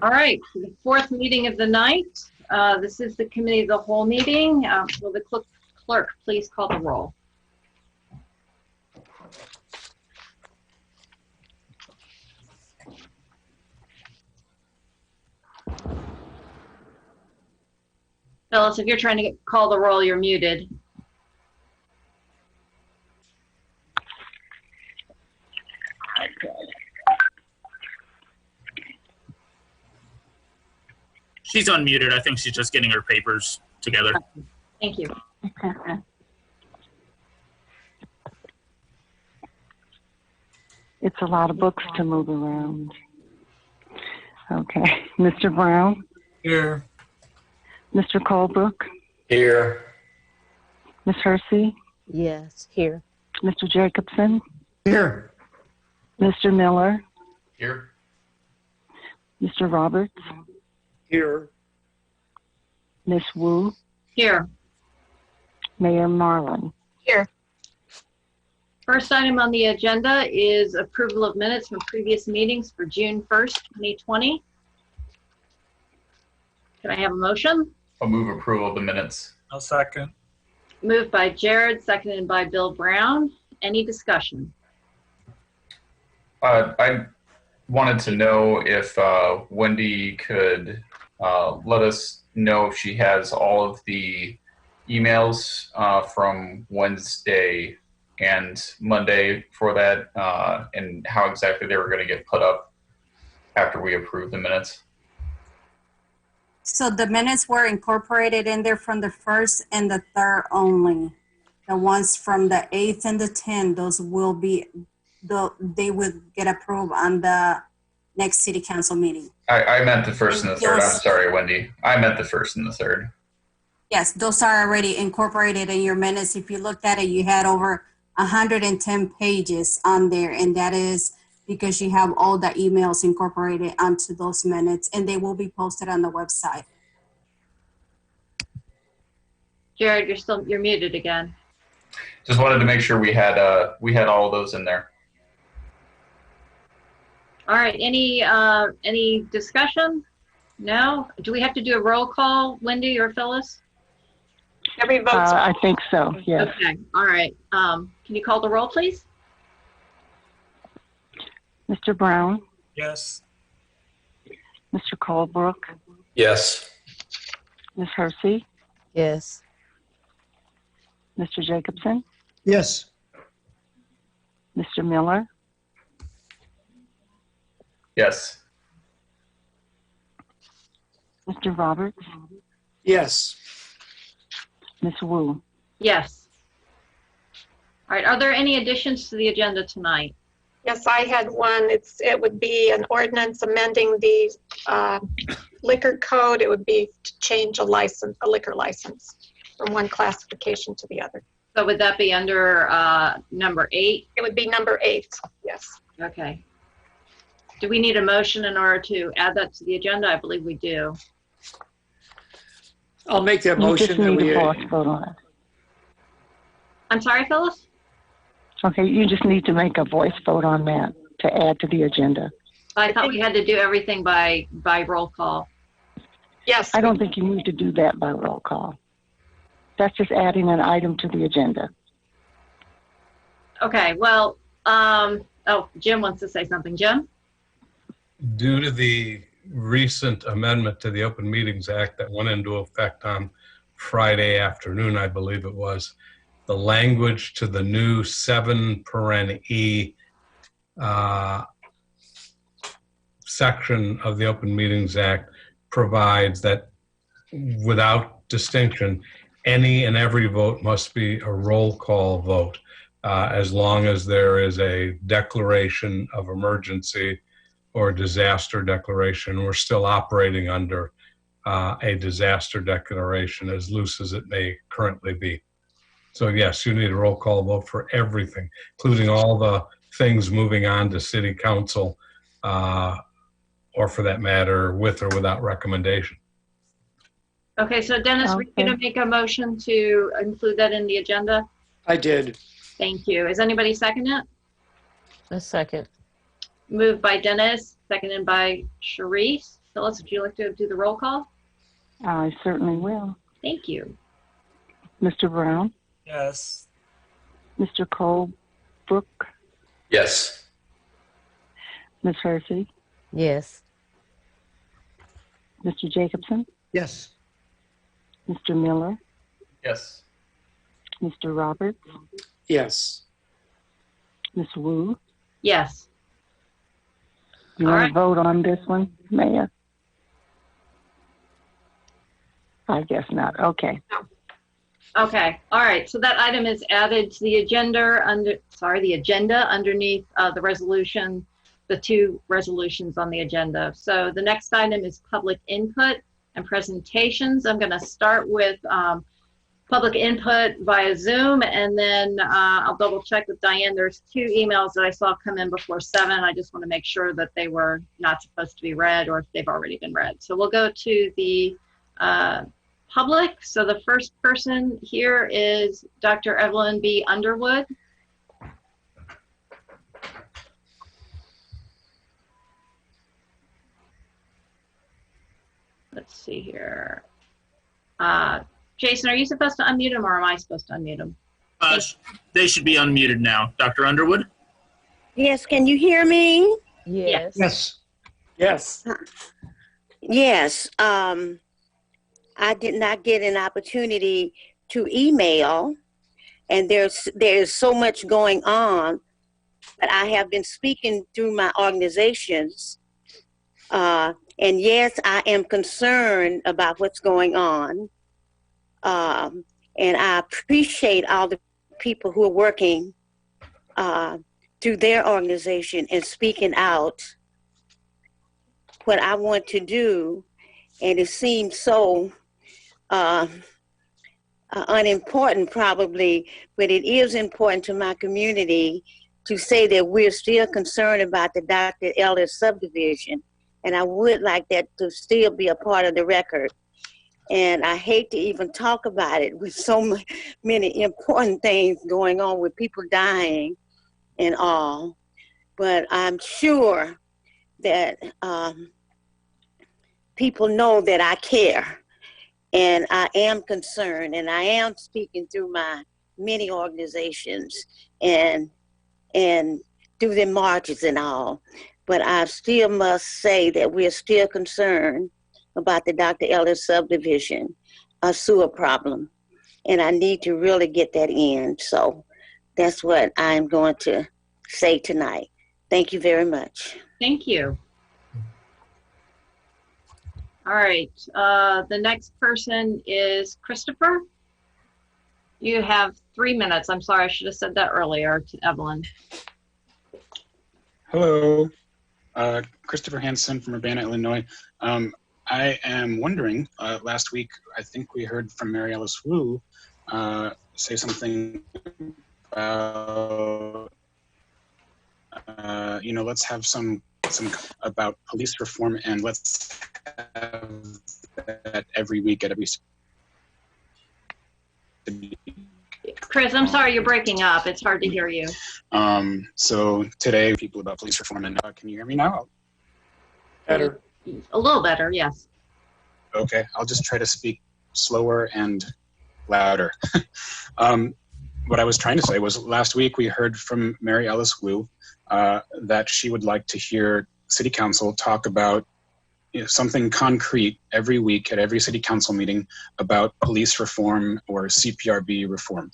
All right, for the fourth meeting of the night, this is the committee of the whole meeting. Will the clerk please call the roll? Phyllis, if you're trying to call the roll, you're muted. She's unmuted. I think she's just getting her papers together. Thank you. It's a lot of books to move around. Okay. Mr. Brown? Here. Mr. Colebrook? Here. Ms. Hersey? Yes, here. Mr. Jacobson? Here. Mr. Miller? Here. Mr. Roberts? Here. Ms. Wu? Here. Mayor Marlin? Here. First item on the agenda is approval of minutes from previous meetings for June 1st, 2020. Can I have a motion? I'll move approval of the minutes. I'll second. Moved by Jared, seconded by Bill Brown. Any discussion? I wanted to know if Wendy could let us know if she has all of the emails from Wednesday and Monday for that, and how exactly they were going to get put up after we approve the minutes. So the minutes were incorporated in there from the 1st and the 3rd only. The ones from the 8th and the 10th, those will be, they will get approved on the next city council meeting. I meant the first and the third. I'm Yes. sorry, Wendy. I meant the first and the third. Yes, those are already incorporated in your minutes. If you looked at it, you had over 110 pages on there, and that is because you have all the emails incorporated onto those minutes, and they will be posted on the website. Jared, you're muted again. Just wanted to make sure we had all of those in there. All right, any discussion? No? Do we have to do a roll call, Wendy or Phyllis? Every vote. I think so, yes. Okay, all right. Can you call the roll, please? Mr. Brown? Yes. Mr. Colebrook? Yes. Ms. Hersey? Yes. Mr. Jacobson? Yes. Mr. Miller? Yes. Mr. Roberts? Yes. Ms. Wu? Yes. All right, are there any additions to the agenda tonight? Yes, I had one. It would be an ordinance amending the liquor code. It would be to change a liquor license from one classification to the other. So would that be under number 8? It would be number 8, yes. Okay. Do we need a motion in order to add that to the agenda? I believe we do. I'll make that You just motion. that need we- a voice vote on it. I'm sorry, Phyllis? Okay, you just need to make a voice vote on that to add to the agenda. I thought we had to do everything by roll call. Yes. I don't think you need to do that by roll call. That's just adding an item to the agenda. Okay, well, oh, Jim wants to say something. Jim? Due to the recent amendment to the Open Meetings Act that went into effect on Friday afternoon, I believe it was, the language to the new 7(e) section of the Open Meetings Act provides that without distinction, any and every vote must be a roll call vote, as long as there is a declaration of emergency or disaster declaration. We're still operating under a disaster declaration, as loose as it may currently be. So yes, you need a roll call vote for everything, including all the things moving on to city council, or for that matter, with or without recommendation. Okay, so Dennis, we're going to make a motion to include that in the agenda. I did. Thank you. Is anybody second it? A second. Moved by Dennis, seconded by Sharice. Phyllis, would you like to do the roll call? I certainly will. Thank you. Mr. Brown, Yes. Mr. Colebrook, Yes. Ms. Hersey, Yes. Mr. Jacobson, Yes. Mr. Miller, Yes. Mr. Roberts, Yes. Ms. Wu. Yes. You All want right. to vote on this one, Mayor? I guess not. Okay. Okay. All right. So that item is added to the agenda underneath the resolution, the two resolutions on the agenda. So the next item is public input and presentations. I'm going to start with public input via Zoom, and then I'll double check with Diane. There's 2 emails that I saw come in before 7. I just want to make sure that they were not supposed to be read or if they've already been read. So we'll go to the public. So the first person here is Dr. Evelyn B. Underwood. Let's see here. Jason, are you supposed to unmute him or am I supposed to unmute him? They should be unmuted now. Dr. Underwood? Yes, can you hear me? Yes. Yes. Yes. Yes. I did not get an opportunity to email, and there's so much going on, but I have been speaking through my organizations. And yes, I am concerned about what's going on. And I appreciate all the people who are working through their organization and speaking out what I want to do. And it seems so unimportant probably, but it is important to my community to say that we're still concerned about the Dr. Ellis subdivision. And I would like that to still be a part of the record. And I hate to even talk about it with so many important things going on with people dying and all. But I'm sure that people know that I care and I am concerned, and I am speaking through my many organizations and through the marches and all. But I still must say that we're still concerned about the Dr. Ellis subdivision, a sewer problem. And I need to really get that in. So that's what I'm going to say tonight. Thank you very much. Thank you. All right. The next person is Christopher. You have 3 minutes. I'm sorry, I should have said that earlier to Evelyn. Hello, Christopher Hansen from Urbana, Illinois. I am wondering, last week, I think we heard from Mary Alice Wu say something about, let's have some about police reform, and let's have that every week at every. Chris, I'm sorry, you're breaking up. It's hard to hear you. So today, people about police reform, and can you hear me now? Better. A little better, yes. Okay, I'll just try to speak slower and louder. What I was trying to say was last week we heard from Mary Alice Wu that she would like to hear City Council talk about something concrete every week at every City Council meeting about police reform or CPRB reform.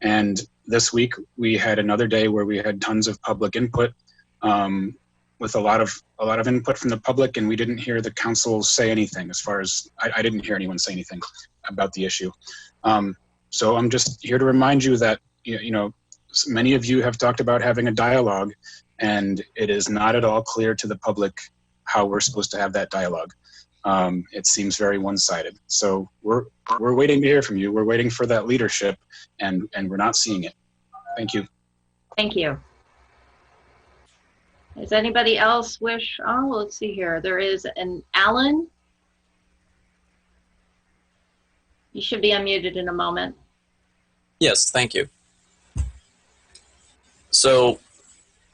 And this week we had another day where we had tons of public input with a lot of input from the public, and we didn't hear the council say anything. As far as I didn't hear anyone say anything about the issue. So I'm just here to remind you that many of you have talked about having a dialogue, and it is not at all clear to the public how we're supposed to have that dialogue. It seems very one-sided. So we're waiting to hear from you. We're waiting for that leadership, and we're not seeing it. Thank you. Thank you. Does anybody else wish? Oh, let's see here. There is an Alan. You should be unmuted in a moment. Yes, thank you. So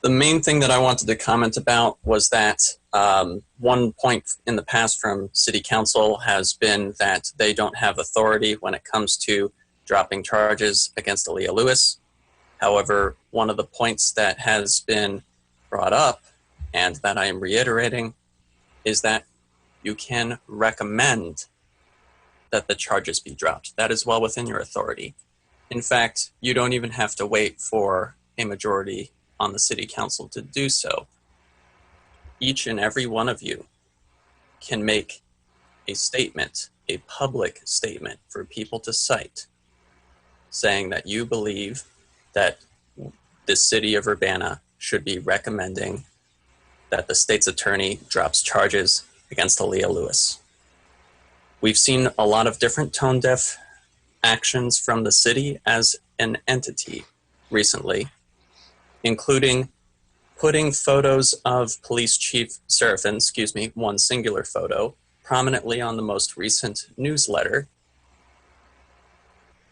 the main thing that I wanted to comment about was that One point in the past from City Council has been that they don't have authority when it comes to dropping charges against Aaliyah Lewis. However, one of the points that has been brought up, and that I am reiterating, is that you can recommend that the charges be dropped. That is well within your authority. In fact, you don't even have to wait for a majority on the City Council to do so. Each and every one of you can make a statement, a public statement for people to cite, saying that you believe that the City of Urbana should be recommending that the state's attorney drops charges against Aaliyah Lewis. We've seen a lot of different tone-deaf actions from the city as an entity recently, including putting photos of Police Chief Seraphin, one singular photo, prominently on the most recent newsletter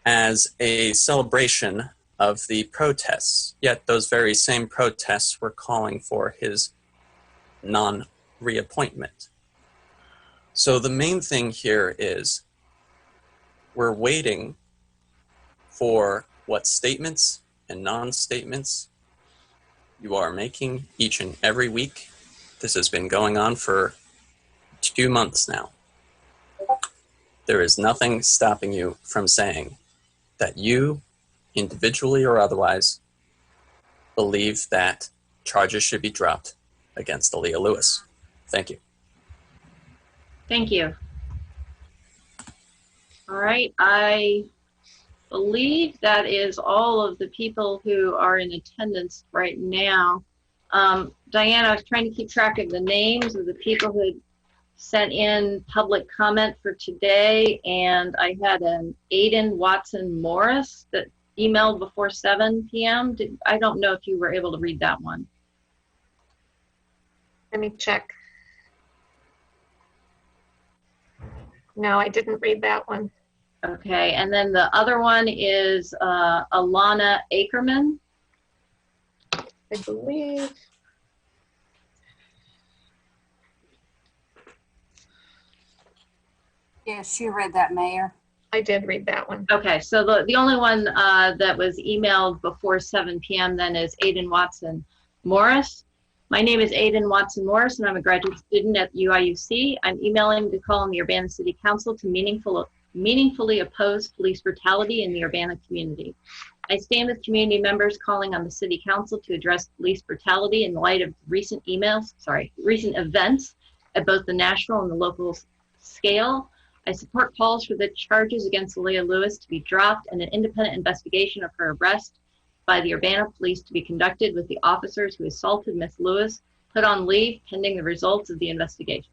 as a celebration of the protests. Yet those very same protests were calling for his non-reappointment. So the main thing here is we're waiting for what statements and non-statements you are making each and every week. This has been going on for 2 months now. There is nothing stopping you from saying that you, individually or otherwise, believe that charges should be dropped against Aaliyah Lewis. Thank you. Thank you. All right, I believe that is all of the people who are in attendance right now. Diana, I was trying to keep track of the names of the people who had sent in public comment for today, and I had an Aiden Watson Morris that emailed before 7 p.m. I don't know if you were able to read that one. Let me check. No, I didn't read that one. Okay, and then the other one is Alana Ackerman. I believe. Yeah, she read that, Mayor. I did read that one. Okay, so the only one that was emailed before 7 p.m. then is Aiden Watson Morris. My name is Aiden Watson Morris, and I'm a graduate student at UIUC. I'm emailing to call on the Urbana City Council to meaningfully oppose police brutality in the Urbana community. I stand with community members calling on the City Council to address police brutality in light of recent events at both the national and the local scale. I support calls for the charges against Aaliyah Lewis to be dropped and an independent investigation of her arrest by the Urbana Police to be conducted with the officers who assaulted Ms. Lewis put on leave pending the results of the investigation.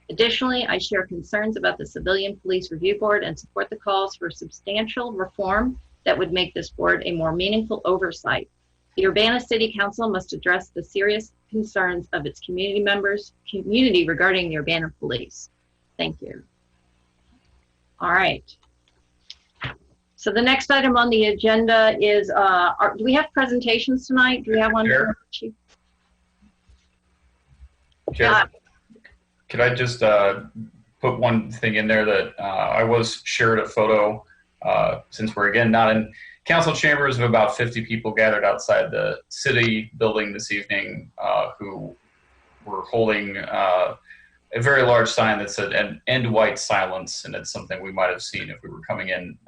Additionally, I share concerns about the Civilian Police Review Board and support the calls for substantial reform that would make this board a more meaningful oversight. The Urbana City Council must address the serious concerns of its community regarding the Urbana Police. Thank you. All right. So the next item on the agenda is, do we have presentations tonight? Do we have one? Chair? Chair, could I just put one thing in there that I was shared a photo, since we're again not in council chambers, of about 50 people gathered outside the city building this evening who were holding a very large sign that said "End White Silence," and it's something we might have seen if we were coming in.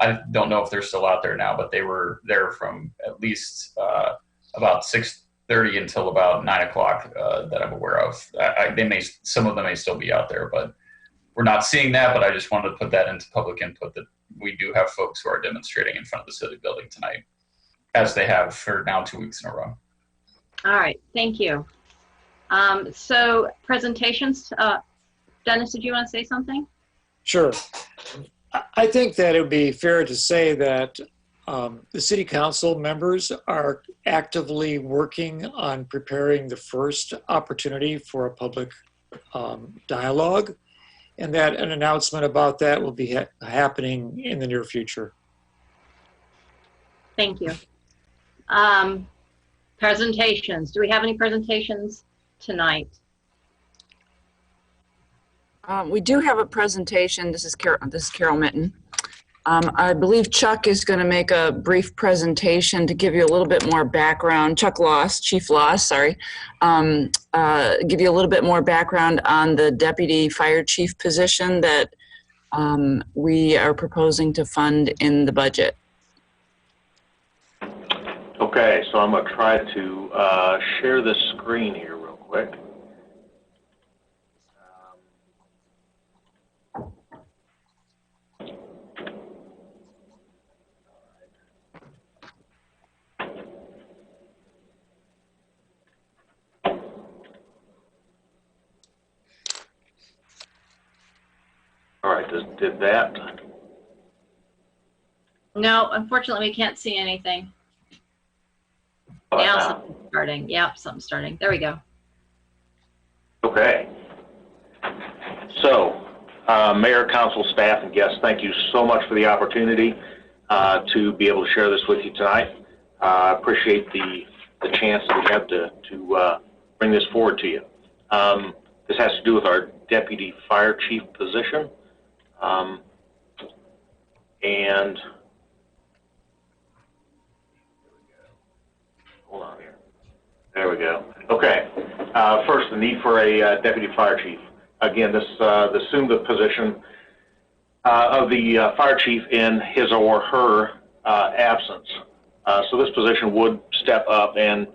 I don't know if they're still out there now, but they were there from at least about 6:30 until about 9 o'clock that I'm aware of. Some of them may still be out there, but we're not seeing that. But I just wanted to put that into public input that we do have folks who are demonstrating in front of the city building tonight, as they have for now 2 weeks in a row. All right, thank you. So presentations, Dennis, did you want to say something? Sure. I think that it would be fair to say that the city council members are actively working on preparing the first opportunity for a public dialogue, and that an announcement about that will be happening in the near future. Thank you. Presentations. Do we have any presentations tonight? We do have a presentation. This is Carol Mitten. I believe Chuck is going to make a brief presentation to give you a little bit more background. Chief Loss, sorry. Give you a little bit more background on the deputy fire chief position that we are proposing to fund in the budget. Okay, so I'm going to try to share this screen here real quick. All right, did that? No, unfortunately, we can't see anything. Now something's starting. Yep, something's starting. There we go. Okay. So, Mayor, Council, staff, and guests, thank you so much for the opportunity to be able to share this with you tonight. I appreciate the chance that we have to bring this forward to you. This has to do with our deputy fire chief position. And hold on here. There we go. Okay. First, the need for a deputy fire chief. Again, this assumed the position of the fire chief in his or her absence. So this position would step up and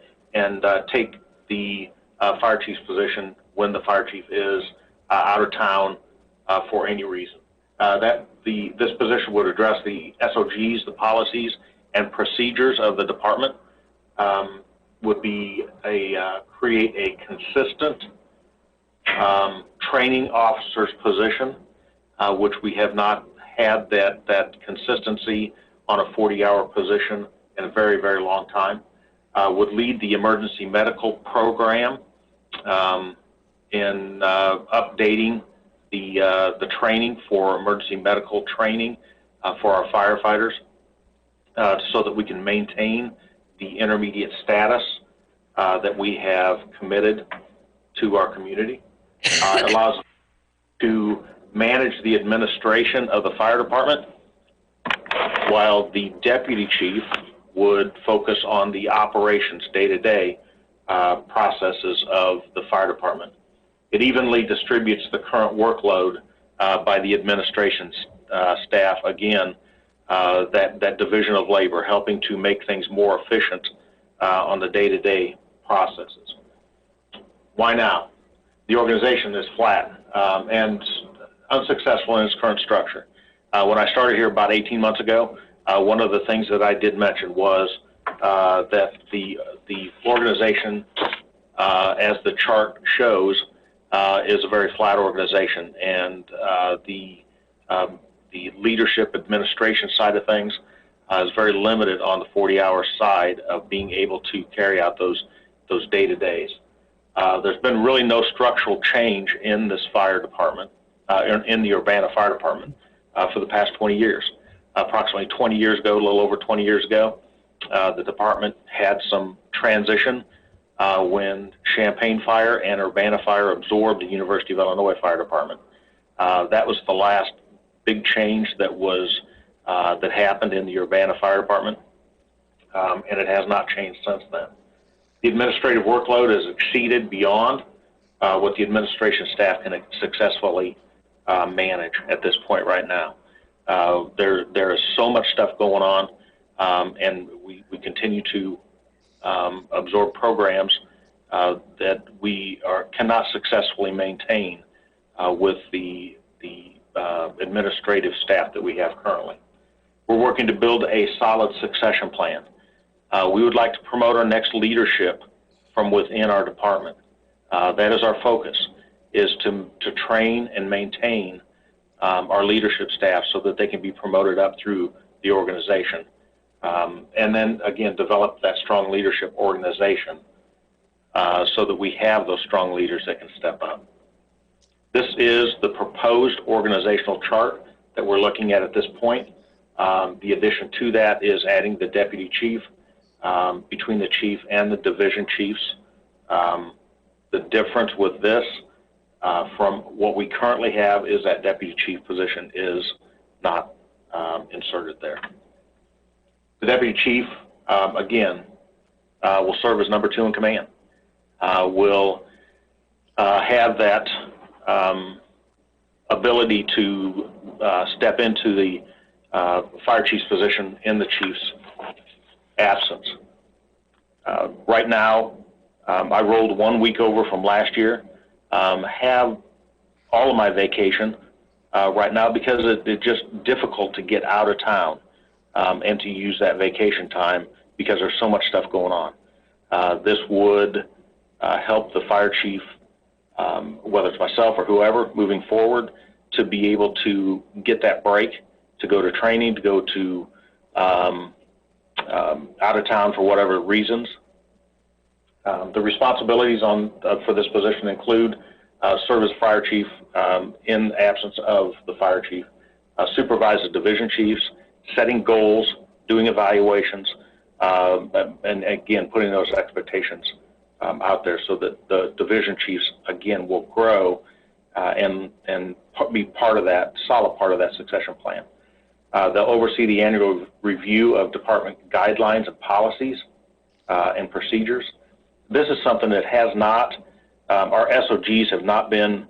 take the fire chief's position when the fire chief is out of town for any reason. This position would address the SOGs, the policies, and procedures of the department. Would be create a consistent training officer's position, which we have not had that consistency on a 40-hour position in a very, very long time. Would lead the emergency medical program in updating the training for emergency medical training for our firefighters so that we can maintain the intermediate status that we have committed to our community. It allows us to manage the administration of the fire department while the deputy chief would focus on the operations day-to-day processes of the fire department. It evenly distributes the current workload by the administration staff, again, that division of labor, helping to make things more efficient on the day-to-day processes. Why now? The organization is flat and unsuccessful in its current structure. When I started here about 18 months ago, one of the things that I did mention was that the organization, as the chart shows, is a very flat organization, and the leadership administration side of things is very limited on the 40-hour side of being able to carry out those day-to-days. There's been really no structural change in this fire department, in the Urbana Fire Department, for the past 20 years. Approximately 20 years ago, a little over 20 years ago, the department had some transition when Champaign Fire and Urbana Fire absorbed the University of Illinois Fire Department. That was the last big change that happened in the Urbana Fire Department, and it has not changed since then. The administrative workload has exceeded beyond what the administration staff can successfully manage at this point right now. There is so much stuff going on, and we continue to absorb programs that we cannot successfully maintain with the administrative staff that we have currently. We're working to build a solid succession plan. We would like to promote our next leadership from within our department. That is our focus, is to train and maintain our leadership staff so that they can be promoted up through the organization. And then, again, develop that strong leadership organization so that we have those strong leaders that can step up. This is the proposed organizational chart that we're looking at this point. The addition to that is adding the deputy chief, between the chief and the division chiefs. The difference with this from what we currently have is that deputy chief position is not inserted there. The deputy chief, again, will serve as number 2 in command. Will have that ability to step into the fire chief's position in the chief's absence. Right now, I rolled 1 week over from last year, have all of my vacation right now because it's just difficult to get out of town and to use that vacation time because there's so much stuff going on. This would help the fire chief, whether it's myself or whoever, moving forward, to be able to get that break, to go to training, to go to out of town for whatever reasons. The responsibilities for this position include serve as fire chief in the absence of the fire chief, supervise the division chiefs, setting goals, doing evaluations, and again, putting those expectations out there so that the division chiefs, again, will grow and be part of that, solid part of that succession plan. They'll oversee the annual review of department guidelines and policies and procedures. This is something that has not, our SOGs have not been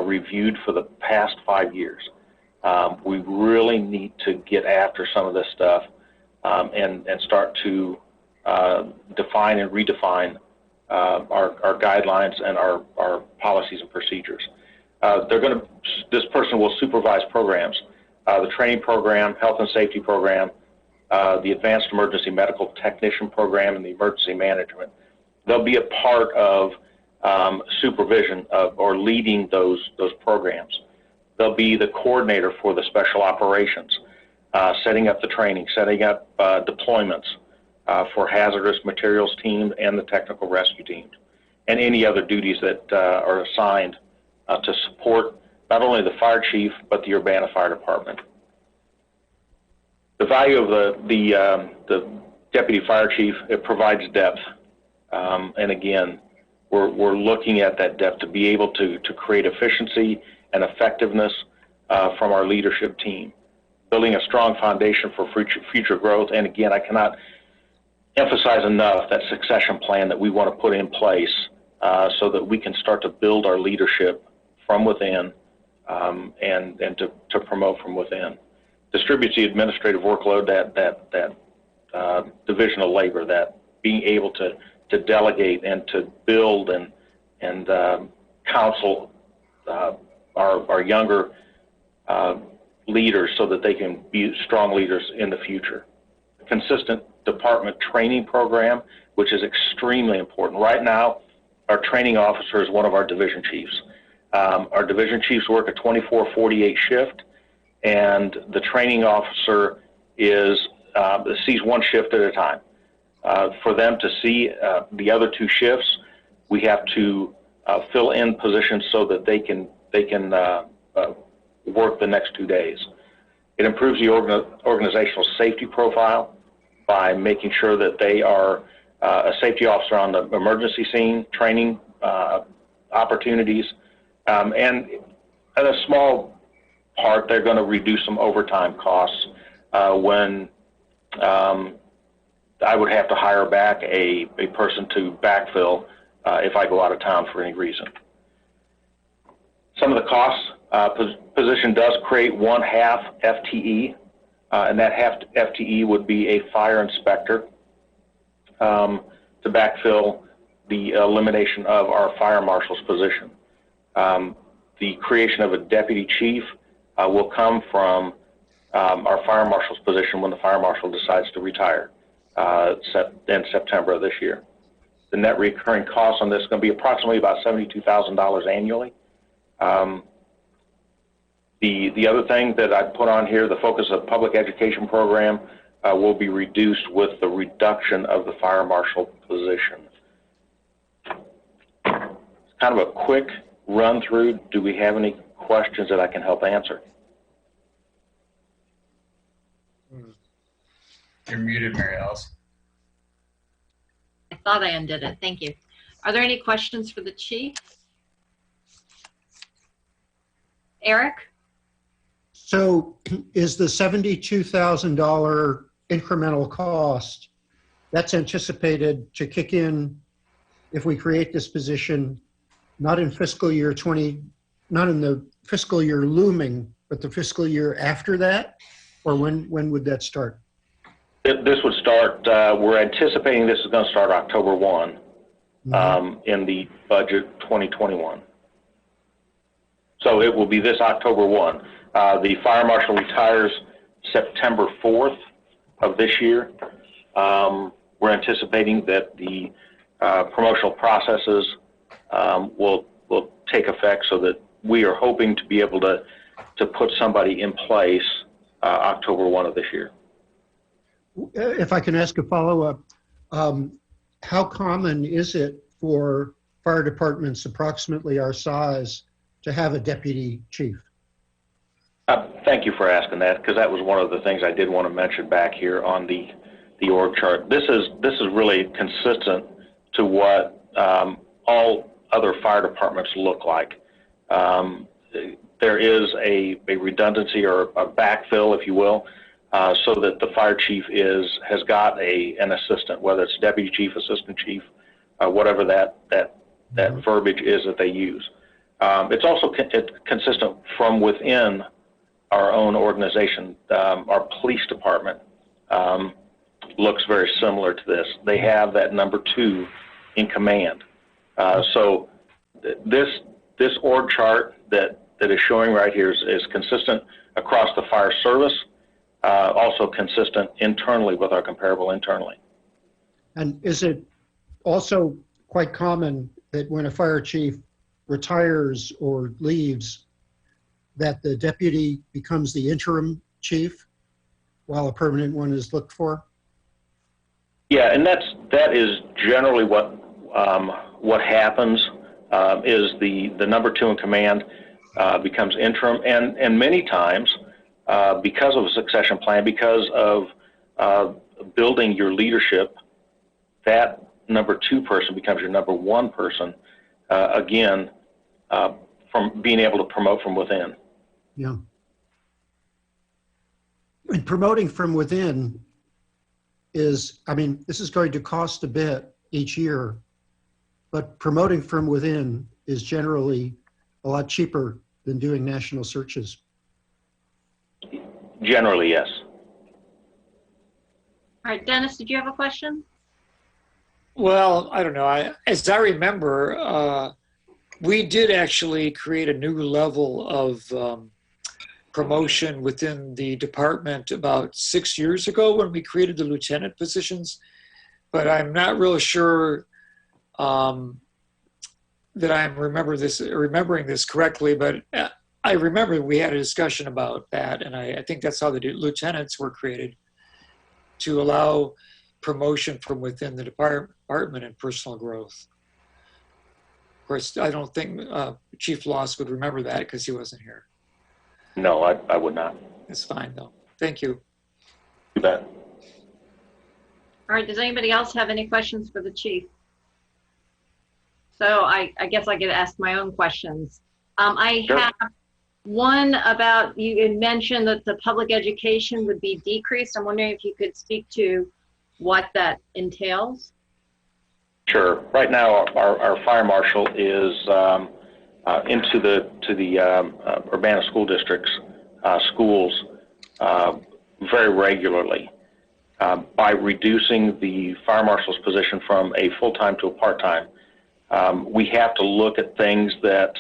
reviewed for the past 5 years. We really need to get after some of this stuff and start to define and redefine our guidelines and our policies and procedures. This person will supervise programs, the training program, health and safety program, the advanced emergency medical technician program, and the emergency management. They'll be a part of supervision of or leading those programs. They'll be the coordinator for the special operations, setting up the training, setting up deployments for hazardous materials team and the technical rescue teams, and any other duties that are assigned to support not only the fire chief but the Urbana Fire Department. The value of the deputy fire chief, it provides depth, and again, we're looking at that depth to be able to create efficiency and effectiveness from our leadership team, building a strong foundation for future growth. And again, I cannot emphasize enough that succession plan that we want to put in place so that we can start to build our leadership from within and to promote from within. Distributes the administrative workload, that divisional labor, that being able to delegate and to build and counsel our younger leaders so that they can be strong leaders in the future. A consistent department training program, which is extremely important. Right now, our training officer is one of our division chiefs. Our division chiefs work a 24-48 shift, and the training officer sees one shift at a time. For them to see the other 2 shifts, we have to fill in positions so that they can work the next 2 days. It improves the organizational safety profile by making sure that they are a safety officer on the emergency scene, training opportunities, and at a small part, they're going to reduce some overtime costs when I would have to hire back a person to backfill if I go out of town for any reason. Some of the costs, position does create 1/2 FTE, and that half FTE would be a fire inspector to backfill the elimination of our fire marshal's position. The creation of a deputy chief will come from our fire marshal's position when the fire marshal decides to retire in September of this year. The net recurring cost on this is going to be approximately about $72,000 annually. The other thing that I put on here, the focus of public education program will be reduced with the reduction of the fire marshal position. It's kind of a quick run through. Do we have any questions that I can help answer? You're muted, Mary Alice. I thought I undid it. Thank you. Are there any questions for the chief? Eric? So is the $72,000 incremental cost, that's anticipated to kick in if we create this position, not in fiscal year 20, not in the fiscal year looming, but the fiscal year after that? Or when would that start? This would start, we're anticipating this is going to start October 1 in the budget 2021. So it will be this October 1. The fire marshal retires September 4th of this year. We're anticipating that the promotional processes will take effect, so that we are hoping to be able to put somebody in place October 1 of this year. If I can ask a follow-up, how common is it for fire departments approximately our size to have a deputy chief? Thank you for asking that, because that was one of the things I did want to mention back here on the org chart. This is really consistent to what all other fire departments look like. There is a redundancy or a backfill, if you will, so that the fire chief has got an assistant, whether it's deputy chief, assistant chief, whatever that verbiage is that they use. It's also consistent from within our own organization. Our police department looks very similar to this. They have that number 2 in command. So this org chart that is showing right here is consistent across the fire service, also consistent internally with our comparable internally. And is it also quite common that when a fire chief retires or leaves, that the deputy becomes the interim chief while a permanent one is looked for? Yeah, and that is generally what happens. Is the number 2 in command becomes interim, and many times because of a succession plan, because of building your leadership, that number 2 person becomes your number 1 person. Again, from being able to promote from within. Yeah. And promoting from within is, I mean, this is going to cost a bit each year, but promoting from within is generally a lot cheaper than doing national searches. Generally, yes. All right, Dennis, did you have a question? Well, I don't know. As I remember, we did actually create a new level of promotion within the department about 6 years ago when we created the lieutenant positions. But I'm not real sure that I'm remembering this correctly. But I remember we had a discussion about that, and I think that's how the lieutenants were created, to allow promotion from within the department and personal growth. Of course, I don't think Chief Loss would remember that because he wasn't here. No, I would not. That's fine, though. Thank you. You bet. All right, does anybody else have any questions for the chief? So I guess I could ask my own questions. I Sure. have one about, you had mentioned that the public education would be decreased. I'm wondering if you could speak to what that entails. Sure. Right now, our fire marshal is into the Urbana school district's schools very regularly. By reducing the fire marshal's position from a full-time to a part-time, we have to look at things that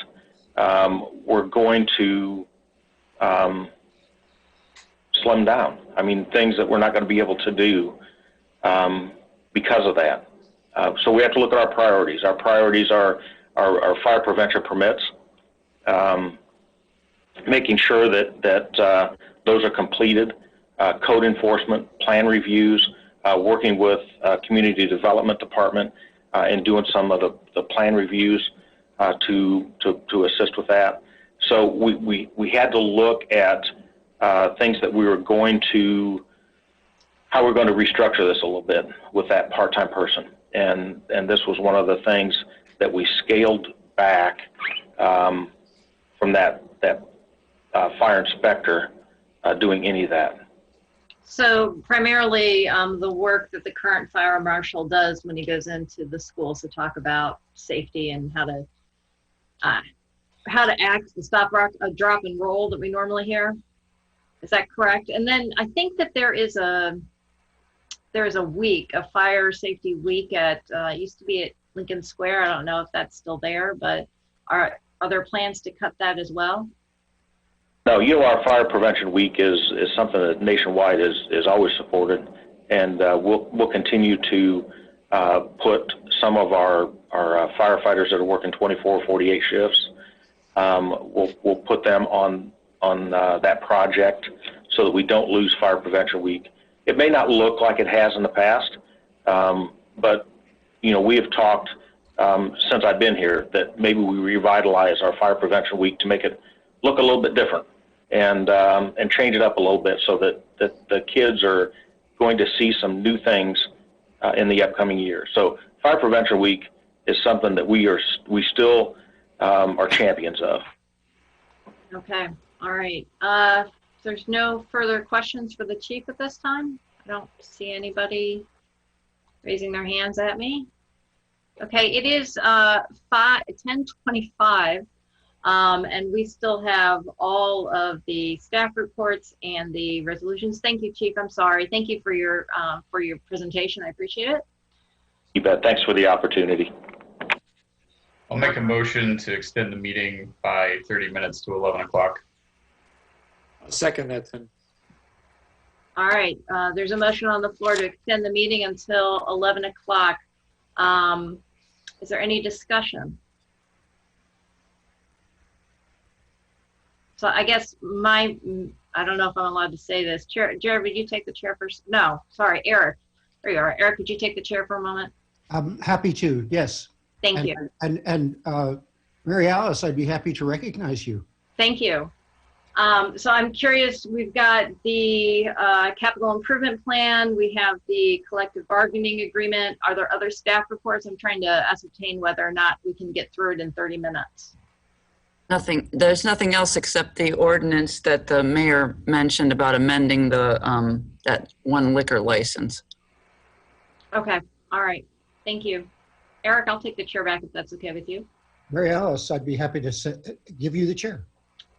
we're going to slim down. I mean, things that we're not going to be able to do because of that. So we have to look at our priorities. Our priorities are our fire prevention permits, making sure that those are completed, code enforcement, plan reviews, working with community development department and doing some of the plan reviews to assist with that. So we had to look at things that we were going to, how we're going to restructure this a little bit with that part-time person. and this was one of the things that we scaled back from that fire inspector doing any of that. So primarily the work that the current fire marshal does when he goes into the schools to talk about safety and how to act, the stop, rock, drop, and roll that we normally hear. Is that correct? And then I think that there is a week, a fire safety week at used to be at Lincoln Square. I don't know if that's still there, but are there plans to cut that as well? No, our Fire Prevention Week is something that nationwide is always supported, and we'll continue to put some of our firefighters that are working 24, 48 shifts. We'll put them on that project so that we don't lose Fire Prevention Week. It may not look like it has in the past, but we have talked since I've been here that maybe we revitalize our Fire Prevention Week to make it look a little bit different and change it up a little bit so that the kids are going to see some new things in the upcoming year. So Fire Prevention Week is something that we still are champions of. Okay, all right. There's no further questions for the chief at this time. I don't see anybody raising their hands at me. Okay, it is 10:25, and we still have all of the staff reports and the resolutions. Thank you, Chief. I'm sorry. Thank you for your presentation. I appreciate it. You bet. Thanks for the opportunity. I'll make a motion to extend the meeting by 30 minutes to 11 o'clock. I'll second that then. All right, there's a motion on the floor to extend the meeting until 11 o'clock. Is there any discussion? So I guess I don't know if I'm allowed to say this. Jared, would you take the chair first? No, sorry, Eric. There you are. Eric, would you take the chair for a moment? I'm happy to, yes. Thank you. And Mary Alice, I'd be happy to recognize you. Thank you. So I'm curious, we've got the capital improvement plan, we have the collective bargaining agreement. Are there other staff reports? I'm trying to ascertain whether or not we can get through it in 30 minutes. Nothing. There's nothing else except the ordinance that the mayor mentioned about amending the that one liquor license. Okay. All right. Thank you. Eric, I'll take the chair back if that's okay with you. Mary Alice, I'd be happy to give you the chair.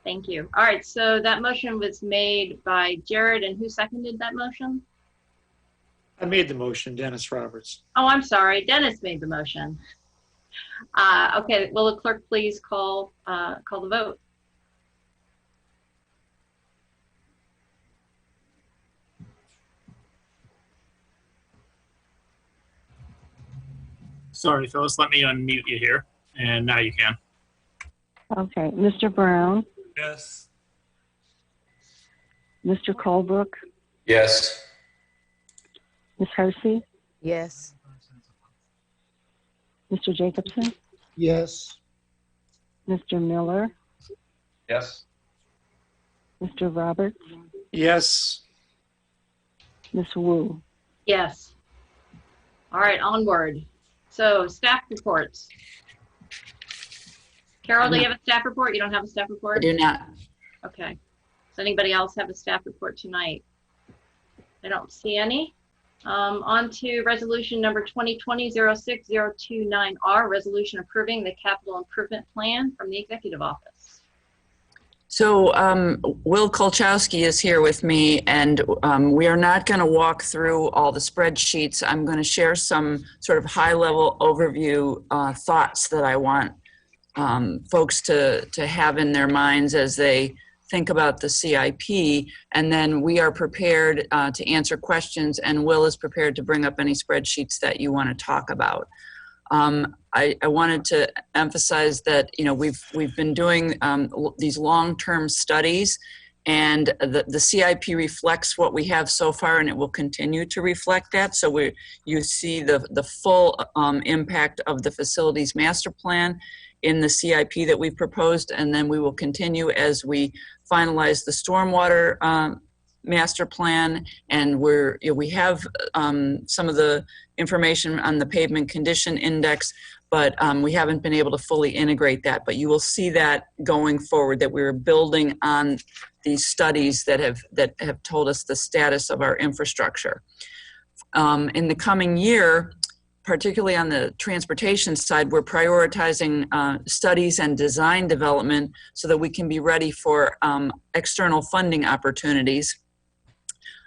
Thank you. All right, so that motion was made by Jared, and who seconded that motion? I made the motion, Dennis Roberts. Oh, I'm sorry, Dennis made the motion. Okay, will the clerk please call the vote? Sorry, Phyllis, let me unmute you here, and now you can. Okay, Mr. Brown, Yes. Mr. Colebrook, Yes. Ms. Hersey, Yes. Mr. Jacobson, Yes. Mr. Miller, Yes. Mr. Roberts, Yes. Ms. Wu. Yes. All right, onward. So staff reports. Carol, do you have a staff report? You don't have a staff I report? do not. Okay. Does anybody else have a staff report tonight? I don't see any. On to resolution number 2020-06029R, resolution approving the capital improvement plan from the executive office. So Will Kolchowski is here with me, and we are not going to walk through all the spreadsheets. I'm going to share some sort of high-level overview thoughts that I want folks to have in their minds as they think about the CIP, and then we are prepared to answer questions, and Will is prepared to bring up any spreadsheets that you want to talk about. I wanted to emphasize that we've been doing these long-term studies, and the CIP reflects what we have so far, and it will continue to reflect that. So you see the full impact of the facilities master plan in the CIP that we've proposed, and then we will continue as we finalize the stormwater master plan, and we have some of the information on the pavement condition index, but we haven't been able to fully integrate that. But you will see that going forward, that we're building on these studies that have told us the status of our infrastructure. In the coming year, particularly on the transportation side, we're prioritizing studies and design development so that we can be ready for external funding opportunities.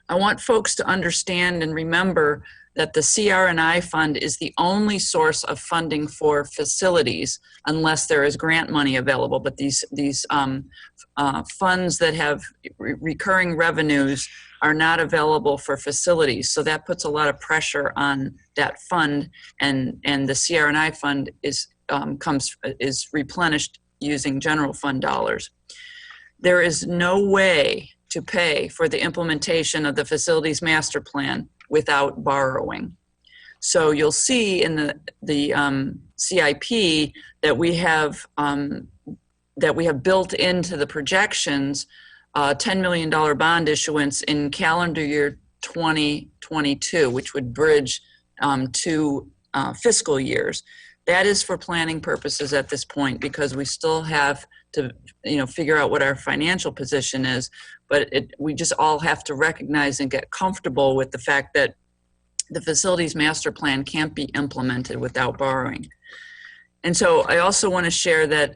I want folks to understand and remember that the CR&I fund is the only source of funding for facilities unless there is grant money available. But these funds that have recurring revenues are not available for facilities. So that puts a lot of pressure on that fund, and the CR&I fund is replenished using general fund dollars. There is no way to pay for the implementation of the facilities master plan without borrowing. So you'll see in the CIP that we have built into the projections $10 million bond issuance in calendar year 2022, which would bridge two fiscal years. That is for planning purposes at this point, because we still have to, figure out what our financial position is. But we just all have to recognize and get comfortable with the fact that the facilities master plan can't be implemented without borrowing. And so I also want to share that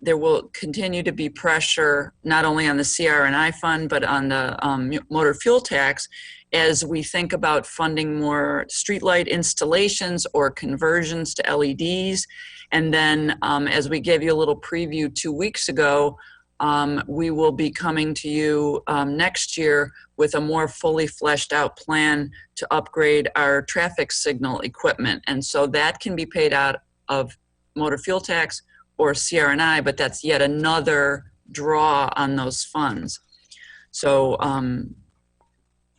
there will continue to be pressure not only on the CR&I fund, but on the motor fuel tax as we think about funding more streetlight installations or conversions to LEDs. And then as we gave you a little preview 2 weeks ago, we will be coming to you next year with a more fully fleshed out plan to upgrade our traffic signal equipment. And so that can be paid out of motor fuel tax or CR&I, but that's yet another draw on those funds. So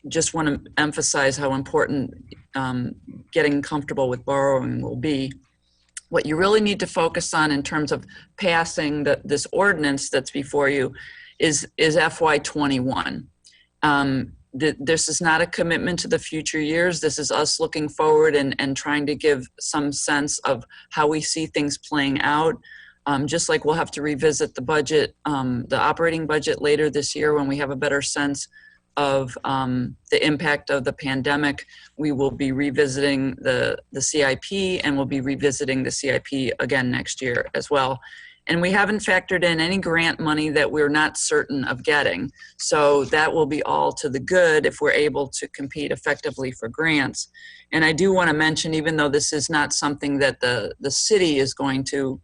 just want to emphasize how important getting comfortable with borrowing will be. What you really need to focus on in terms of passing this ordinance that's before you is FY21. This is not a commitment to the future years. This is us looking forward and trying to give some sense of how we see things playing out. Just like we'll have to revisit the budget, the operating budget later this year when we have a better sense of the impact of the pandemic, we will be revisiting the CIP, and we'll be revisiting the CIP again next year as well. And we haven't factored in any grant money that we're not certain of getting. So that will be all to the good if we're able to compete effectively for grants. And I do want to mention, even though this is not something that the city is going to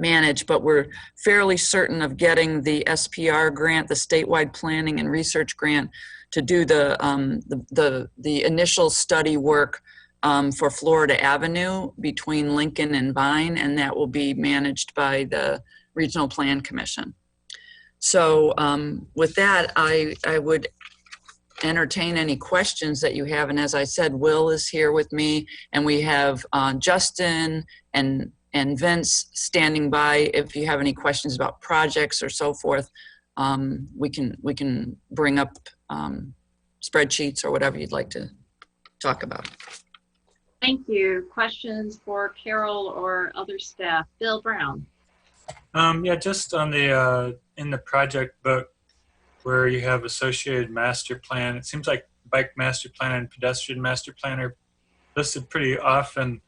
manage, but we're fairly certain of getting the SPR grant, the statewide planning and research grant, to do the initial study work for Florida Avenue between Lincoln and Vine, and that will be managed by the Regional Plan Commission. So with that, I would entertain any questions that you have. And as I said, Will is here with me, and we have Justin and Vince standing by. If you have any questions about projects or so forth, we can bring up spreadsheets or whatever you'd like to talk about. Thank you. Questions for Carol or other staff? Bill Brown. Yeah, just on the in the project book where you have associated master plan, it seems like bike master plan and pedestrian master plan are listed pretty often.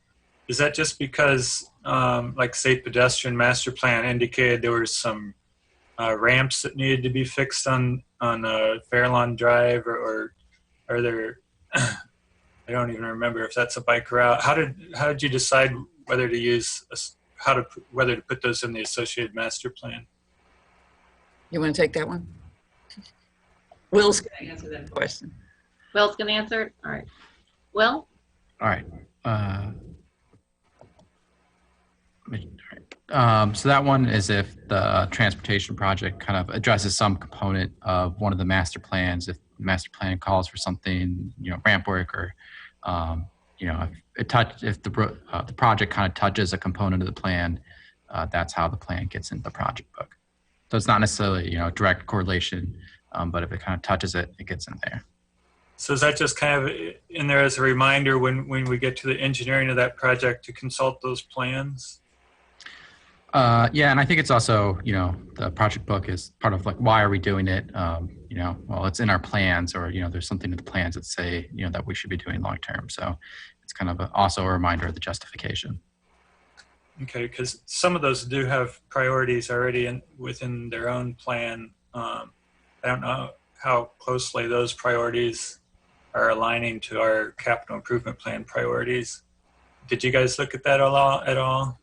Is that just because, like say, pedestrian master plan indicated there were some ramps that needed to be fixed on Fairlawn Drive, or are there? I don't even remember if that's a bike route. How did you decide whether to use whether to put those in the associated master plan? You want to take that one? Will's going to answer that question. Will's going to answer it? All right. Will? All right. So that one is if the transportation project kind of addresses some component of one of the master plans. If the master plan calls for something, ramp work, or if the project kind of touches a component of the plan, that's how the plan gets into the project book. So it's not necessarily direct correlation But if it kind of touches it, it gets in there. So is that just kind of in there as a reminder when we get to the engineering of that project to consult those plans? Yeah, and I think it's also, the project book is part of like, why are we doing it? Well, it's in our plans, or, there's something in the plans that say, that we should be doing long term. So it's kind of also a reminder of the justification. Okay, because some of those do have priorities already within their own plan. I don't know how closely those priorities are aligning to our capital improvement plan priorities. Did you guys look at that at all?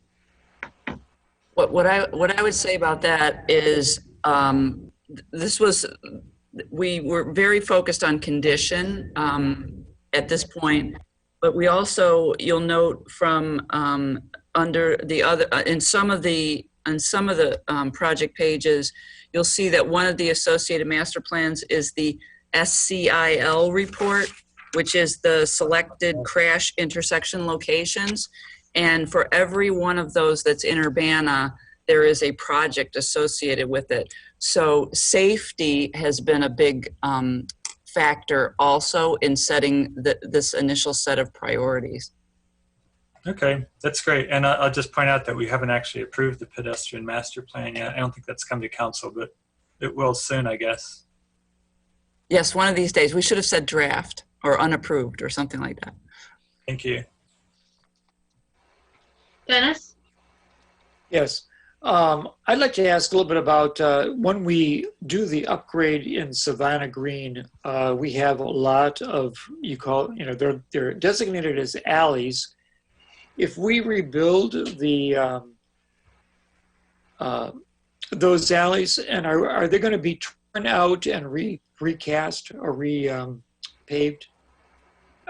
What I would say about that is we were very focused on condition at this point, but we also, you'll note from under the other in some of the project pages, you'll see that one of the associated master plans is the SCIL report, which is the selected crash intersection locations. And for every one of those that's in Urbana, there is a project associated with it. So safety has been a big factor also in setting this initial set of priorities. Okay, that's great. And I'll just point out that we haven't actually approved the pedestrian master plan yet. I don't think that's come to council, but it will soon, I guess. Yes, one of these days. We should have said draft or unapproved or something like that. Thank you. Dennis? Yes. I'd like to ask a little bit about when we do the upgrade in Savannah Green, we have a lot of, they're designated as alleys. If we rebuild those alleys, and are they going to be torn out and recast or paved?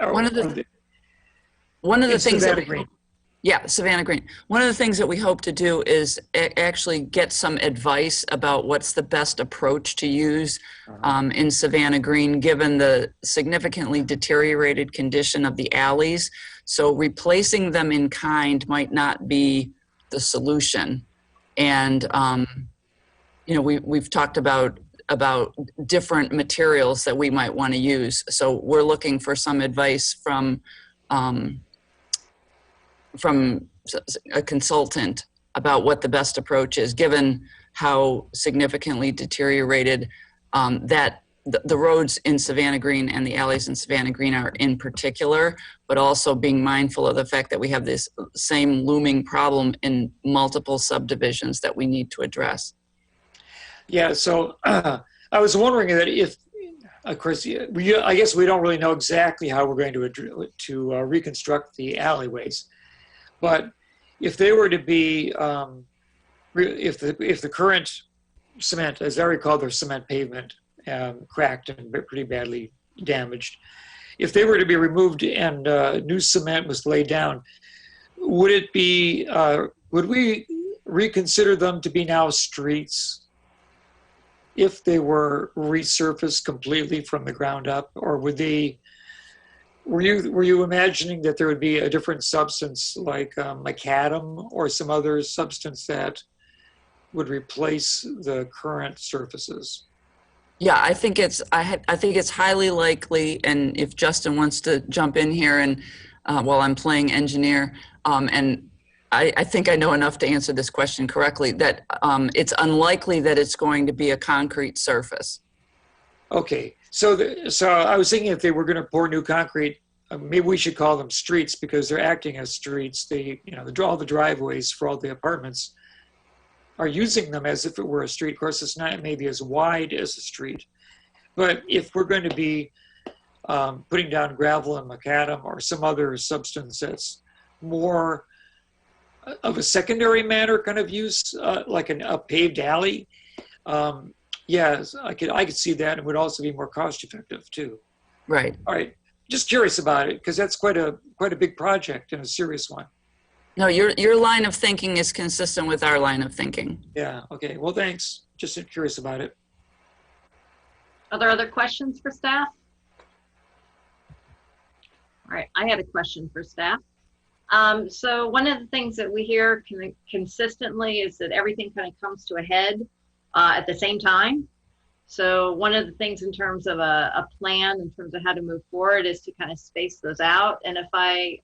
One of the things that Savannah Green. One of the things that we hope to do is actually get some advice about what's the best approach to use in Savannah Green, given the significantly deteriorated condition of the alleys. So replacing them in kind might not be the solution. And, we've talked about different materials that we might want to use. So we're looking for some advice from a consultant about what the best approach is, given how significantly deteriorated that the roads in Savannah Green and the alleys in Savannah Green are in particular, but also being mindful of the fact that we have this same looming problem in multiple subdivisions that we need to address. Yeah, so I was wondering that if, of course, I guess we don't really know exactly how we're going to reconstruct the alleyways. But if they were to be, if the current cement, as I recall, their cement pavement cracked and pretty badly damaged, if they were to be removed and new cement was laid down, would we reconsider them to be now streets if they were resurfaced completely from the ground up, or would they? Were you imagining that there would be a different substance like macadam or some other substance that would replace the current surfaces? Yeah, I think it's highly likely, and if Justin wants to jump in here and while I'm playing engineer, and I think I know enough to answer this question correctly, that it's unlikely that it's going to be a concrete surface. Okay, so I was thinking if they were going to pour new concrete, maybe we should call them streets because they're acting as streets. All the driveways for all the apartments are using them as if it were a street. Of course, it's not maybe as wide as a street, but if we're going to be putting down gravel and macadam or some other substance that's more of a secondary manner kind of use, like a paved alley, yes, I could see that. It would also be more cost effective too. Right. All right. Just curious about it because that's quite a big project and a serious one. No, your line of thinking is consistent with our line of thinking. Yeah. Okay. Well, thanks. Just curious about it. Are there other questions for staff? All right. I had a question for staff. So one of the things that we hear consistently is that everything kind of comes to a head at the same time. So one of the things in terms of a plan, in terms of how to move forward, is to kind of space those out. And if I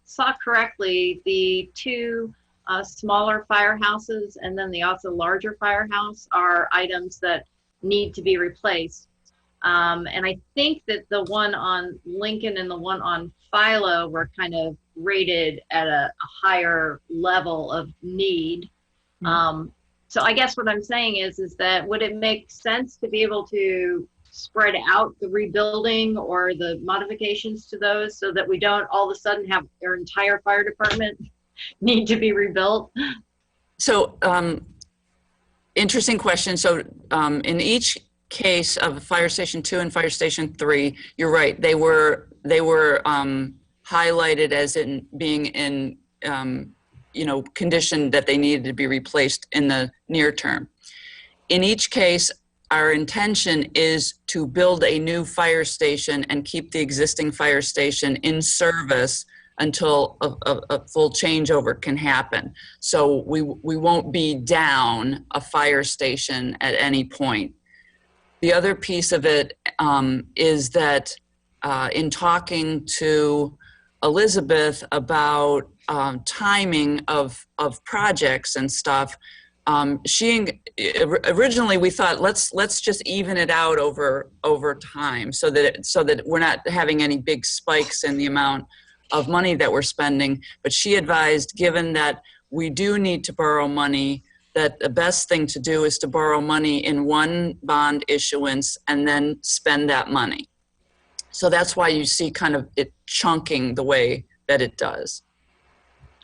saw correctly, the two smaller firehouses and then the also larger firehouse are items that need to be replaced. And I think that the one on Lincoln and the one on Philo were kind of rated at a higher level of need. So I guess what I'm saying is that would it make sense to be able to spread out the rebuilding or the modifications to those so that we don't all of a sudden have our entire fire department need to be rebuilt? So, interesting question. So, in each case of Fire Station 2 and Fire Station 3, you're right. They were highlighted as in being in condition that they needed to be replaced in the near term. In each case, our intention is to build a new fire station and keep the existing fire station in service until a full changeover can happen. So we won't be down a fire station at any point. The other piece of it is that in talking to Elizabeth about timing of projects and stuff, originally we thought let's just even it out over time so that we're not having any big spikes in the amount of money that we're spending. But she advised, given that we do need to borrow money, that the best thing to do is to borrow money in one bond issuance and then spend that money. So that's why you see kind of it chunking the way that it does.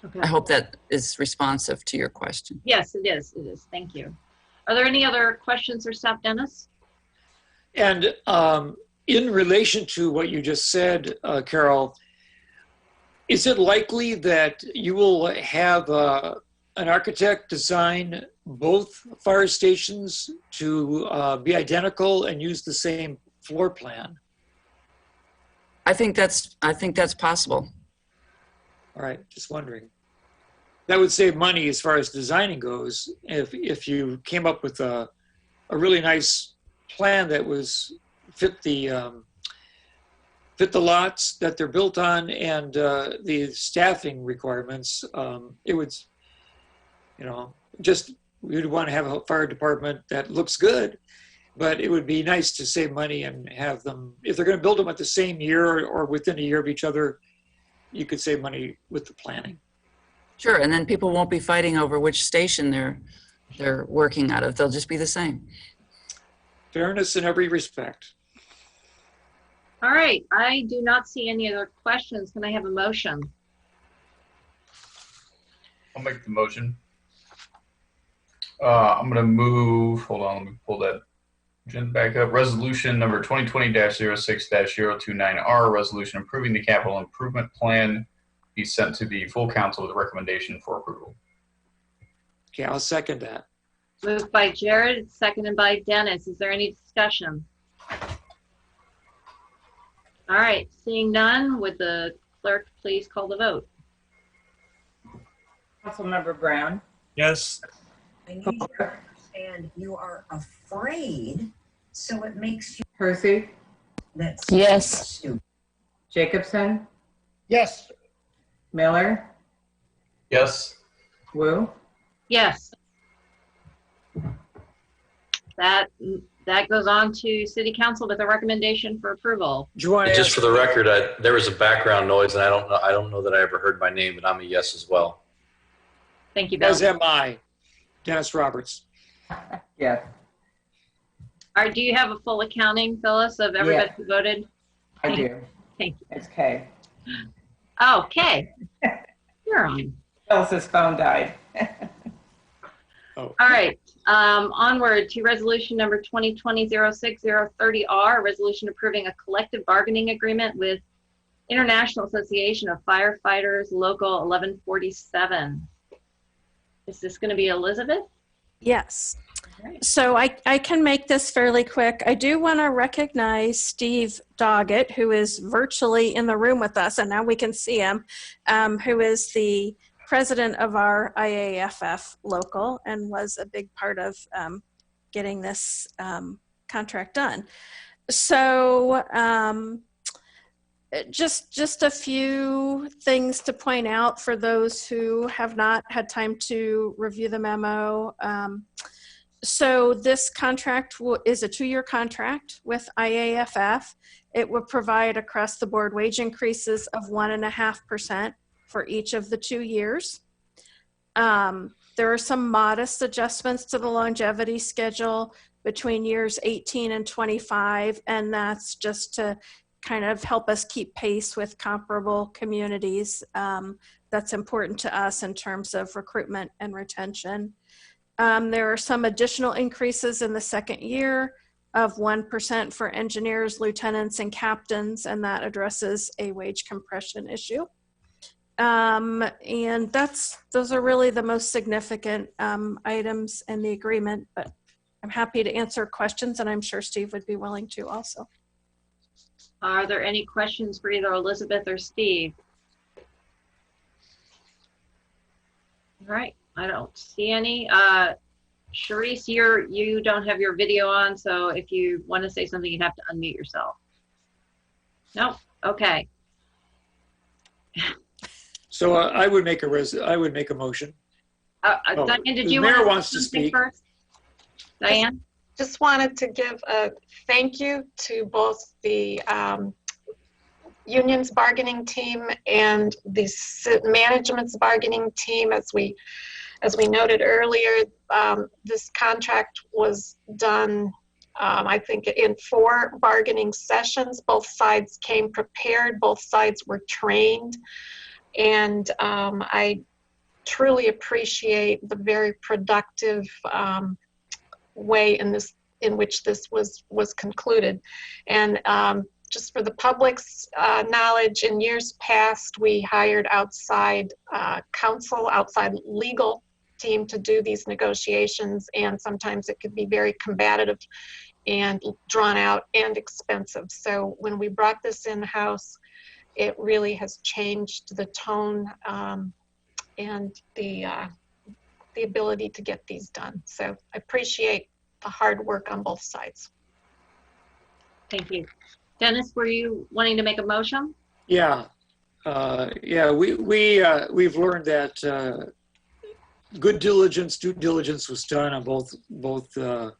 Okay. I hope that is responsive to your question. Yes, it is. It is. Thank you. Are there any other questions or stuff, Dennis? And in relation to what you just said, Carol, is it likely that you will have an architect design both fire stations to be identical and use the same floor plan? I think that's possible. All right, just wondering. That would save money as far as designing goes if you came up with a really nice plan that was fit the lots that they're built on and the staffing requirements. It would, we'd want to have a fire department that looks good, but it would be nice to save money and have them, if they're going to build them at the same year or within a year of each other, you could save money with the planning. Sure, and then people won't be fighting over which station they're working out of. They'll just be the same. Fairness in every respect. All right, I do not see any other questions. Can I have a motion? I'll make the motion. I'm going to move, hold on, let me pull that agenda back up. Resolution number 2020-06-029R, resolution approving the capital improvement plan, be sent to the full council with a recommendation for approval. Okay, I'll second that. Moved by Jared, seconded by Dennis. Is there any discussion? All right, seeing none, would the clerk please call the vote? Councilmember Brown? Yes. I need you to understand you are afraid, so it makes you. Percy? That's Yes. stupid. Jacobson? Yes. Miller? Yes. Wu? Yes. That goes on to City Council with a recommendation for approval. Just for the record, there was a background noise, and I don't know that I ever heard my name, but I'm a yes as well. Thank you, Bill. As am I, Dennis Roberts. Yes. All right, do you have a full accounting, Phyllis, of everybody who voted? I do. Thank you. It's Kay. Oh, Kay. You're on. Phyllis's phone died. All right, onward to resolution number 2020-06030R, a resolution approving a collective bargaining agreement with International Association of Firefighters Local 1147. Is this going to be Elizabeth? Yes. Right. So I can make this fairly quick. I do want to recognize Steve Doggett, who is virtually in the room with us, and now we can see him, who is the president of our IAFF local and was a big part of getting this contract done. So just a few things to point out for those who have not had time to review the memo. So this contract is a 2-year contract with IAFF. It will provide across the board wage increases of 1.5% for each of the 2 years. There are some modest adjustments to the longevity schedule between years 18 and 25, and that's just to kind of help us keep pace with comparable communities. That's important to us in terms of recruitment and retention. There are some additional increases in the second year of 1% for engineers, lieutenants, and captains, and that addresses a wage compression issue. And those are really the most significant items in the agreement, but I'm happy to answer questions, and I'm sure Steve would be willing to also. Are there any questions for either Elizabeth or Steve? All right, I don't see any. Charisse, you don't have your video on, so if you want to say something, you'd have to unmute yourself. No? Okay. So I would make a motion. Diane, did you the mayor want wants to speak first? Diane? Just wanted to give a thank you to both the union's bargaining team and the management's bargaining team. As we noted earlier, this contract was done, I think, in 4 bargaining sessions. Both sides came prepared. Both sides were trained. And I truly appreciate the very productive way in which this was concluded. And just for the public's knowledge, in years past, we hired outside counsel, outside legal team to do these negotiations, and sometimes it could be very combative and drawn out and expensive. So when we brought this in-house, it really has changed the tone and the ability to get these done. So I appreciate the hard work on both sides. Thank you. Dennis, were you wanting to make a motion? Yeah, we've learned that due diligence was done on both the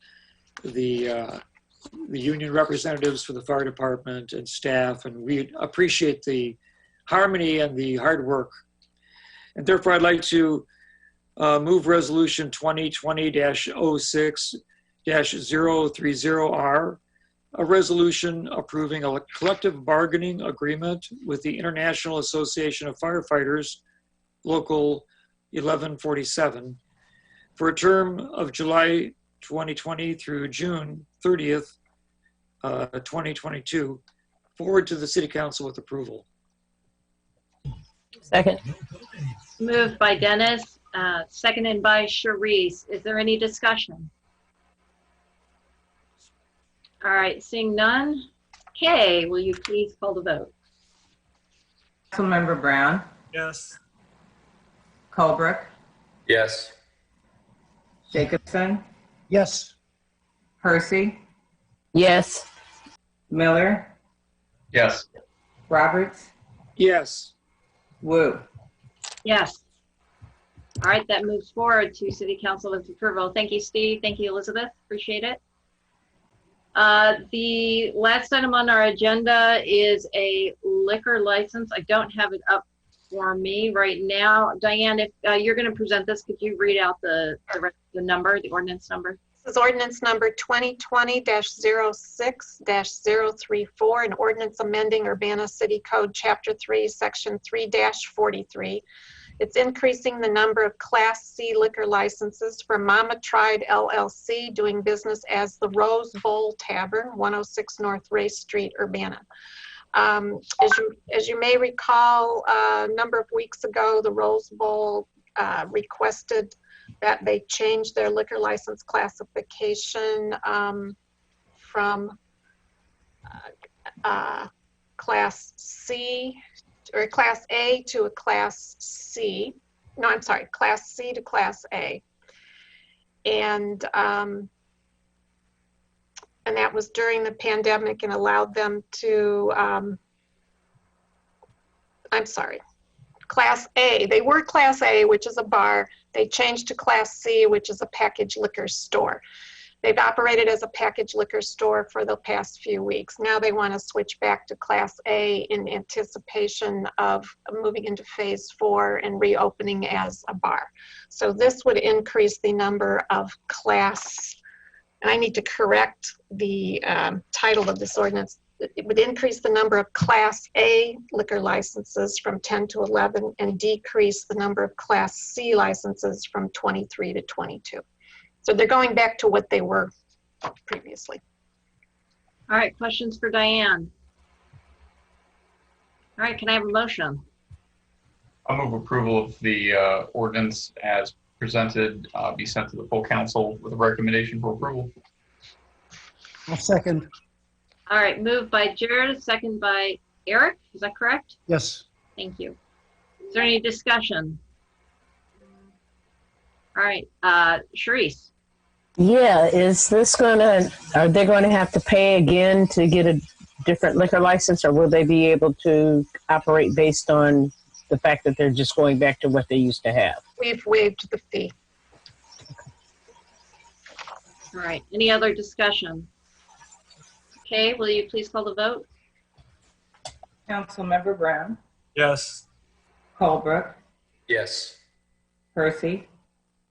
union representatives for the fire department and staff, and we appreciate the harmony and the hard work. And therefore, I'd like to move Resolution 2020-06-030R, a resolution approving a collective bargaining agreement with the International Association of Firefighters, Local 1147, for a term of July 2020 through June 30th, 2022, forward to the City Council with approval. Second. Moved by Dennis, seconded by Charisse. Is there any discussion? All right, seeing none. Kay, will you please call the vote? Councilmember Brown, Yes. Colbrook, Yes. Jacobson, Yes. Hersey, Yes. Miller, Yes. Roberts, Yes. Wu. Yes. All right, that moves forward to City Council with approval. Thank you, Steve. Thank you, Elizabeth. Appreciate it. The last item on our agenda is a liquor license. I don't have it up for me right now. Diane, if you're going to present this, could you read out the number, the ordinance number? This is ordinance number 2020-06-034, an ordinance amending Urbana City Code Chapter 3, Section 3-43. It's increasing the number of Class C liquor licenses for Mama Tried LLC, doing business as the Rose Bowl Tavern, 106 North Race Street, Urbana. As you may recall, a number of weeks ago, the Rose Bowl requested that they change their liquor license classification from Class C or Class A to a Class C. No, I'm sorry, Class C to Class A. And that was during the pandemic and allowed them to, I'm sorry, Class A. They were Class A, which is a bar. They changed to Class C, which is a packaged liquor store. They've operated as a packaged liquor store for the past few weeks. Now they want to switch back to Class A in anticipation of moving into Phase 4 and reopening as a bar. So this would increase the number of Class, and I need to correct the title of this ordinance. It would increase the number of Class A liquor licenses from 10 to 11 and decrease the number of Class C licenses from 23 to 22. So they're going back to what they were previously. All right, questions for Diane? All right, can I have a motion? I'll move approval of the ordinance as presented, be sent to the full council with a recommendation for approval. I'll second. All right, moved by Jared, second by Eric. Is that correct? Yes. Thank you. Is there any discussion? All right, Sharice. Yeah, is this are they going to have to pay again to get a different liquor license, or will they be able to operate based on the fact that they're just going back to what they used to have? We've waived the fee. All right, any other discussion? Okay, will you please call the vote? Councilmember Brown, Yes. Colbrook, Yes. Percy,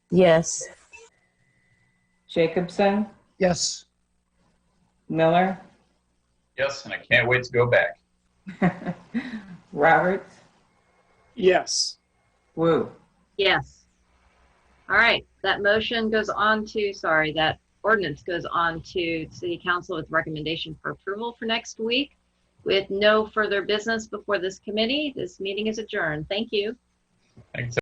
Yes. Jacobson, Yes. Miller, Yes, and I can't wait to go back. Roberts, Yes. Wu. Yes. All right, that motion goes on to, that ordinance goes on to City Council with recommendation for approval for next week. With no further business before this committee, this meeting is adjourned. Thank you. Thanks.